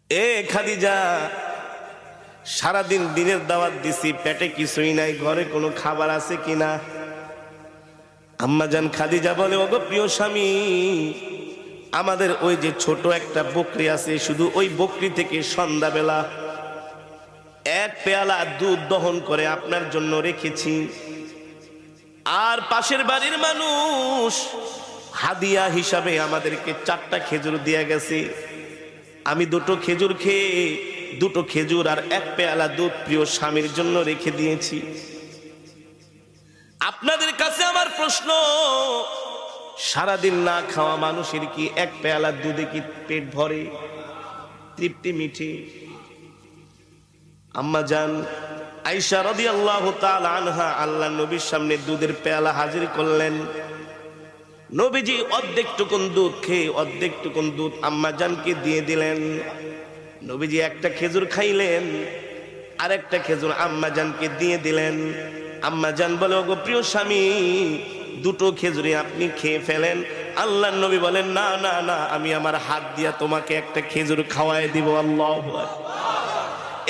এ খাদিজা, সারাদিন দিনের দাওয়াত দিছি, পেটে কিছুই নাই, ঘরে কোনো খাবার আছে কিনা? আম্মাজান খাদিজা বলে, ওগো প্রিয় স্বামী, আমাদের ওই যে ছোট একটা বকরি আছে, শুধু ওই বকরি থেকে সন্ধ্যাবেলা এক পেয়ালা দুধ দহন করে আপনার জন্য রেখেছি। আর পাশের বাড়ির মানুষ হাদিয়া হিসাবে আমাদেরকে 4টা খেজুর দিয়ে গেছে। আমি 2টো খেজুর খেয়ে 2টো খেজুর আর এক পেয়ালা দুধ প্রিয় স্বামীর জন্য রেখে দিয়েছি। আপনাদের কাছে আমার প্রশ্ন, সারাদিন না খাওয়া মানুষের কি এক পেয়ালা দুধে কি পেট ভরে, তৃপ্তি মিঠে? আম্মাজান আয়েশা রাদিয়াল্লাহু তাআলা আনহা আল্লাহর নবীর সামনে দুধের পেয়ালা হাজির করলেন। নবীজি অর্ধেক টুকুন দুধ খেয়ে অর্ধেক টুকুন দুধ আম্মাজানকে দিয়ে দিলেন। নবীজি একটা খেজুর খাইলেন, আর একটা খেজুর আম্মাজানকে দিয়ে দিলেন। আম্মাজান বলে, ওগো প্রিয় স্বামী, 2টো খেজুরি আপনি খেয়ে ফেলেন। আল্লাহর নবী বলেন, না না না, আমি আমার হাত দিয়া তোমাকে একটা খেজুর খাওয়াই দিব। আল্লাহু আকবার।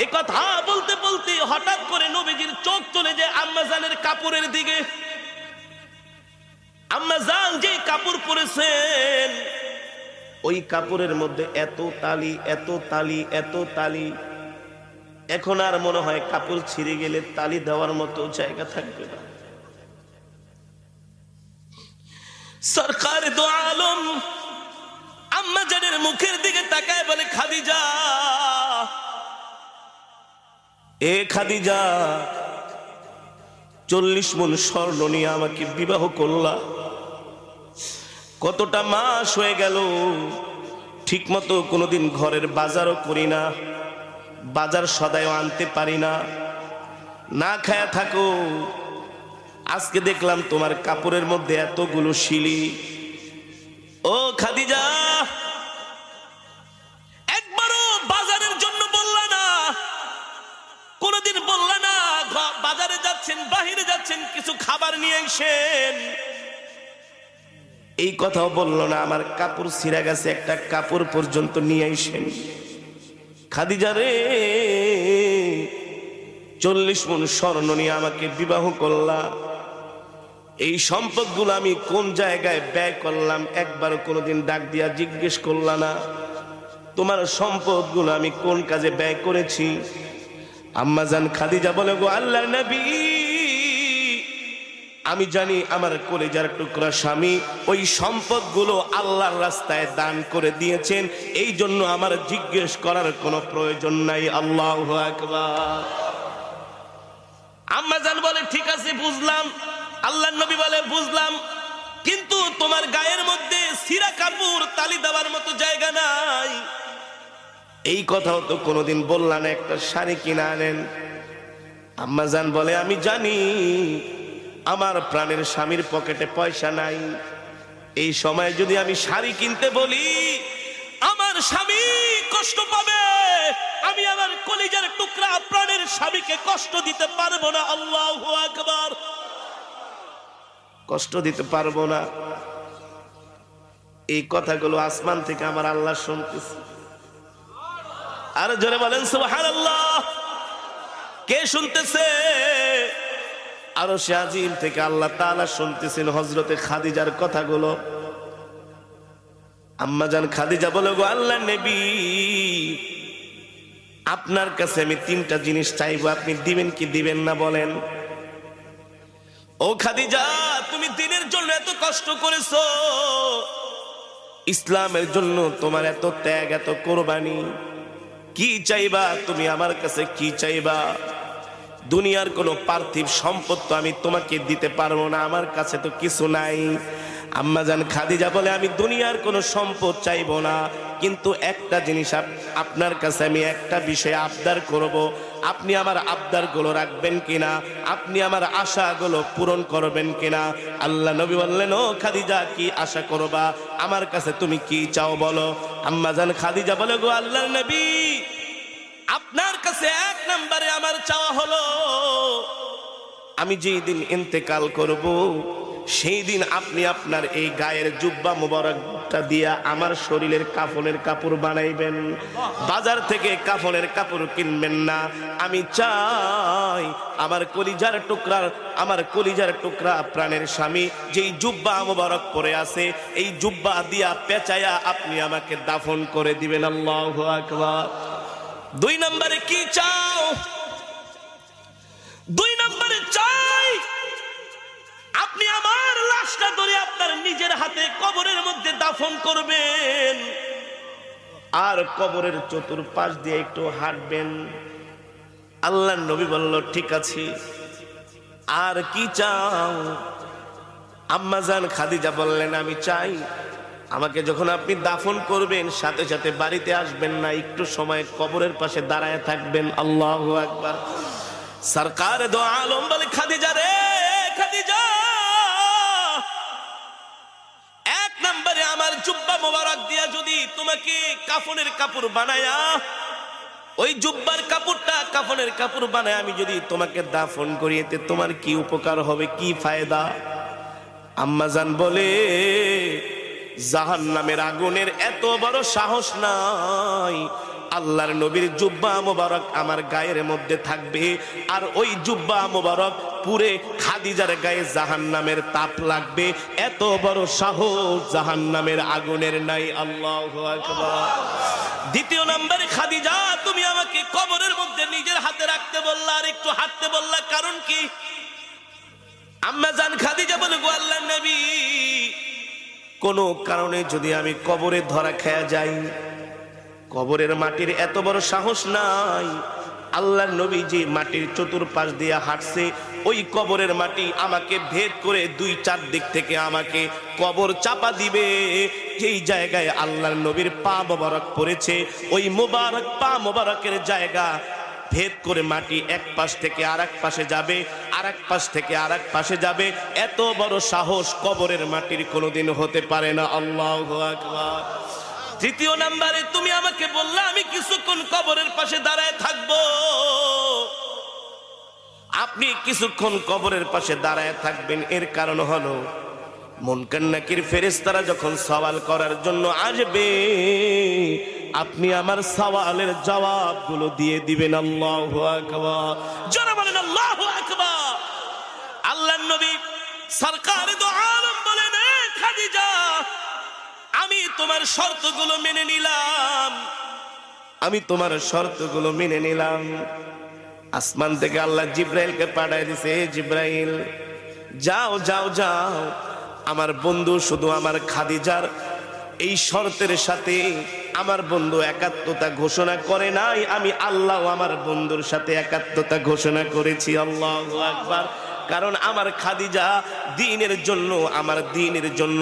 এই কথা বলতে বলতে হঠাৎ করে নবীজির চোখ চলে যায় আম্মাজানের কাপড়ের দিকে। আম্মাজান যে কাপড় পরেছেন, ওই কাপড়ের মধ্যে এত তালি, এত তালি, এত তালি, এখন আর মনে হয় কাপড় ছিঁড়ে গেলে তালি দেওয়ার মতো জায়গা থাকবে না। সরকার দো আলম আম্মাজানের মুখের দিকে তাকায় বলে, খাদিজা, এ খাদিজা, 40 মণ স্বর্ণ নিয়ে আমাকে বিবাহ করলা, কতটা মাস হয়ে গেল, ঠিক মতো কোনোদিন ঘরের বাজারও করি না, বাজার সদাইও আনতে পারি না, না খায়া থাকো। আজকে দেখলাম তোমার কাপড়ের মধ্যে এতগুলো শিলি। ও খাদিজা, একবারও বাজারের জন্য বললা না, কোনদিন বললা না বাজারে যাচ্ছেন, বাহিরে যাচ্ছেন, কিছু খাবার নিয়ে আসেন, এই কথাও বললো না। আমার কাপড় ছিঁড়া গেছে, একটা কাপড় পর্যন্ত নিয়ে আসেন। খাদিজা রে, 40 মণ স্বর্ণ নিয়ে আমাকে বিবাহ করলা, এই সম্পদগুলো আমি কোন জায়গায় ব্যয় করলাম একবারও কোনোদিন ডাক দিয়া জিজ্ঞেস করলা না। তোমার সম্পদগুলো আমি কোন কাজে ব্যয় করেছি? আম্মাজান খাদিজা বলে, গো আল্লাহর নবী, আমি জানি আমার কলেজার টুকরা স্বামী ওই সম্পদগুলো আল্লাহর রাস্তায় দান করে দিয়েছেন, এই জন্য আমার জিজ্ঞেস করার কোনো প্রয়োজন নাই। আল্লাহু আকবার। আম্মাজান বলে, ঠিক আছে বুঝলাম। আল্লাহর নবী বলে, বুঝলাম, কিন্তু তোমার গায়ের মধ্যে ছিঁড়া কাপড় তালি দেওয়ার মতো জায়গা নাই, এই কথাও তো কোনোদিন বললা না, একটা শাড়ি কিনে আনেন। আম্মাজান বলে, আমি জানি আমার প্রাণের স্বামীর পকেটে পয়সা নাই, এই সময় যদি আমি শাড়ি কিনতে বলি আমার স্বামী কষ্ট পাবে, আমি আমার কলিজার টুকরা প্রাণের স্বামীকে কষ্ট দিতে পারবো না। আল্লাহু আকবার। কষ্ট দিতে পারবো না, এই কথাগুলো আসমান থেকে আমার আল্লাহ শুনতেছে। আর জোরে বলেন সুবহানাল্লাহ। কে শুনতেছে? আরশে আজিম থেকে আল্লাহ তাআলা শুনতেছেন হযরতে খাদিজার কথাগুলো। আম্মাজান খাদিজা বলে, গো আল্লাহর নবী, আপনার কাছে আমি 3টা জিনিস চাইবো, আপনি দিবেন কি দিবেন না বলেন। ও খাদিজা, তুমি দিনের জন্য এত কষ্ট করেছো, ইসলামের জন্য তোমার এত ত্যাগ, এত কোরবানি, কি চাইবা তুমি আমার কাছে? কি চাইবা? দুনিয়ার কোনো পার্থিব সম্পদ তো আমি তোমাকে দিতে পারবো না, আমার কাছে তো কিছু নাই। আম্মাজান খাদিজা বলে, আমি দুনিয়ার কোনো সম্পদ চাইবো না, কিন্তু একটা জিনিস আপনার কাছে আমি একটা বিষয়ে আবদার করব, আপনি আমার আবদারগুলো রাখবেন কিনা, আপনি আমার আশাগুলো পূরণ করবেন কিনা। আল্লাহ নবী বললেন, ও খাদিজা, কি আশা করবা? আমার কাছে তুমি কি চাও বলো। আম্মাজান খাদিজা বলে, গো আল্লাহর নবী, আপনার কাছে 1 নম্বরে আমার চাওয়া হলো, আমি যেই দিন ইন্তেকাল করব সেই দিন আপনি আপনার এই গায়ের জুব্বা মোবারকটা দিয়া আমার শরীরের কাফনের কাপড় বানাইবেন। বাজার থেকে কাফনের কাপড় কিনবেন না। আমি চাই আমার কলিজার টুকরা প্রাণের স্বামী যেই জুব্বা মোবারক পরে আছে, এই জুব্বা দিয়া পেঁচায়া আপনি আমাকে দাফন করে দিবেন। আল্লাহু আকবার। 2 নম্বরে কি চাও? 2 নম্বরে চাই আপনি আমার লাশটা ধরে আপনার নিজের হাতে কবরের মধ্যে দাফন করবেন, আর কবরের চতুর্পাশ দিয়ে একটু হাঁটবেন। আল্লাহর নবী বলল, ঠিক আছে, আর কি চাও? আম্মা জান খাদিজা বললেন, আমি চাই আমাকে যখন আপনি দাফন করবেন সাথে সাথে বাড়িতে আসবেন না, একটু সময় কবরের পাশে দাঁড়ায় থাকবেন। আল্লাহু আকবার। সরকার দো আলম বলে, খাদিজা রে খাদিজা, 1 নম্বরে আমার জুব্বা মোবারক দিয়া যদি তোমাকে কাফনের কাপড় বানায়া, ওই জুব্বার কাপড়টা কাফনের কাপড় বানায় আমি যদি তোমাকে দাফন করিয়েতে তোমার কি উপকার হবে, কি ফায়দা? আম্মা জান বলে, জাহান্নামের আগুনের এত বড় সাহস নাই। আল্লাহর নবীর জুব্বা মোবারক আমার গায়ের মধ্যে থাকবে, আর ওই জুব্বা মোবারক পুরে খাদিজার গায়ে জাহান্নামের তাপ লাগবে, এত বড় সাহস জাহান্নামের আগুনের নাই। আল্লাহু আকবার। 2 নম্বরে, খাদিজা তুমি আমাকে কবরের মধ্যে নিজের হাতে রাখতে বললা আর একটু হাঁটতে বললা, কারণ কি? আম্মা জান খাদিজা বলে, গো আল্লাহর নবী, কোন কারণে যদি আমি কবরে ধরা খেয়া যাই, কবরের মাটির এত বড় সাহস নাই। আল্লাহর নবী যে মাটির চতুর্পাশ দিয়ে হাঁটছে, ওই কবরের মাটি আমাকে ভেদ করে 2-4 দিক থেকে আমাকে কবর চাপা দিবে। যেই জায়গায় আল্লাহর নবীর পা মোবারক পড়েছে, ওই মোবারক পা মোবারকের জায়গা ভেদ করে মাটি এক পাশ থেকে আরেক পাশে যাবে, আরেক পাশ থেকে আরেক পাশে যাবে। এত বড় সাহস কবরের মাটির কোনোদিন হতে পারে না। আল্লাহু আকবার। 3 নম্বরে, তুমি আমাকে বললা আমি কিছুক্ষণ কবরের পাশে দাঁড়ায় থাকবো। আপনি কিছুক্ষণ কবরের পাশে দাঁড়ায় থাকবেন, এর কারণ হলো মুনকার নাকির ফেরেশতারা যখন সওয়াল করার জন্য আসবে, আপনি আমার সওয়ালের জবাবগুলো দিয়ে দিবেন। আল্লাহু আকবার। যারা বলেন আল্লাহু আকবার। আল্লাহর নবী সরকার দো আলম বলেন, খাদিজা আমি তোমার শর্তগুলো মেনে নিলাম, আমি তোমার শর্তগুলো মেনে নিলাম। আসমান থেকে আল্লাহ জিব্রাইলকে পাঠায় দিছে, জিব্রাইল যাও যাও যাও, আমার বন্ধু শুধু আমার খাদিজার এই শর্তের সাথে আমার বন্ধু একাত্মতা ঘোষণা করে নাই, আমি আল্লাহ আমার বন্ধুর সাথে একাত্মতা ঘোষণা করেছি। আল্লাহু আকবার। কারণ আমার খাদিজা দ্বীনের জন্য, আমার দ্বীনের জন্য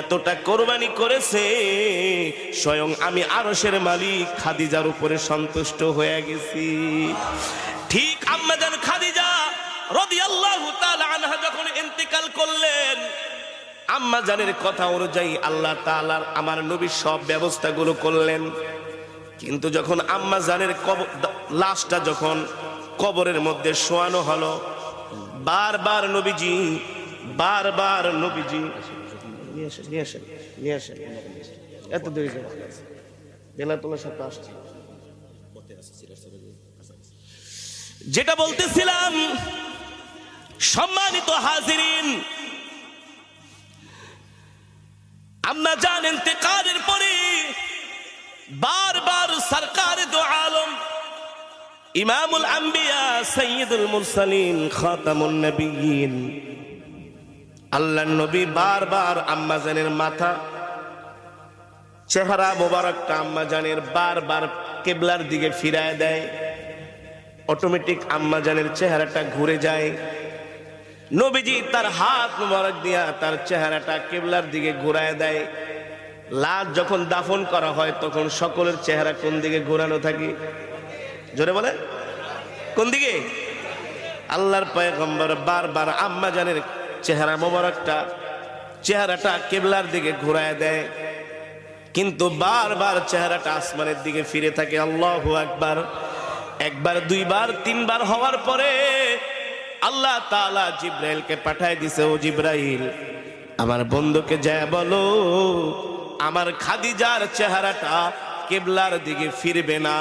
এতটা কোরবানি করেছে, স্বয়ং আমি আরশের মালিক খাদিজার উপরে সন্তুষ্ট হয়ে গেছি। ঠিক আম্মা জান খাদিজা রাদিয়াল্লাহু তাআলা আনহা যখন ইন্তেকাল করলেন, আম্মা জানের কথা অনুযায়ী আল্লাহ তাআলা আমার নবী সব ব্যবস্থাগুলো করলেন। কিন্তু যখন আম্মা জানের লাশটা যখন কবরের মধ্যে শোয়ানো হলো, বারবার নবীজি নিয়ে আসেন এত দেরি করে বেলাতুল্লাহর সাথে আসছে। যেটা বলতেছিলাম, সম্মানিত হাজিরিন, আম্মা জান ইন্তেকালের পরে বারবার সরকার দো আলম ইমামুল আম্বিয়া সাইয়্যিদুল মুরসালিন খাতামুন নবিয়্যিন আল্লাহর নবী বারবার আম্মা জানের মাথা চেহারা মোবারকটা আম্মা জানের বারবার কিবলার দিকে ফিরায় দেয়। অটোমেটিক আম্মা জানের চেহারাটা ঘুরে যায়। নবীজি তার হাত মোবারক দিয়া তার চেহারাটা কিবলার দিকে ঘুরায় দেয়। লাশ যখন দাফন করা হয় তখন সকলের চেহারা কোন দিকে ঘোরানো থাকে? জোরে বলে, কোন দিকে? আল্লাহর পয়গম্বর বারবার আম্মা জানের চেহারা মোবারকটা চেহারাটা কিবলার দিকে ঘুরায় দেয়, কিন্তু বারবার চেহারাটা আসমানের দিকে ফিরে থাকে। আল্লাহু আকবার। একবার, দুইবার, তিনবার হওয়ার পরে আল্লাহ তাআলা জিব্রাইলকে পাঠায় দিছে, ও জিব্রাইল আমার বন্ধুকে যায় বলো আমার খাদিজার চেহারাটা কিবলার দিকে ফিরবে না,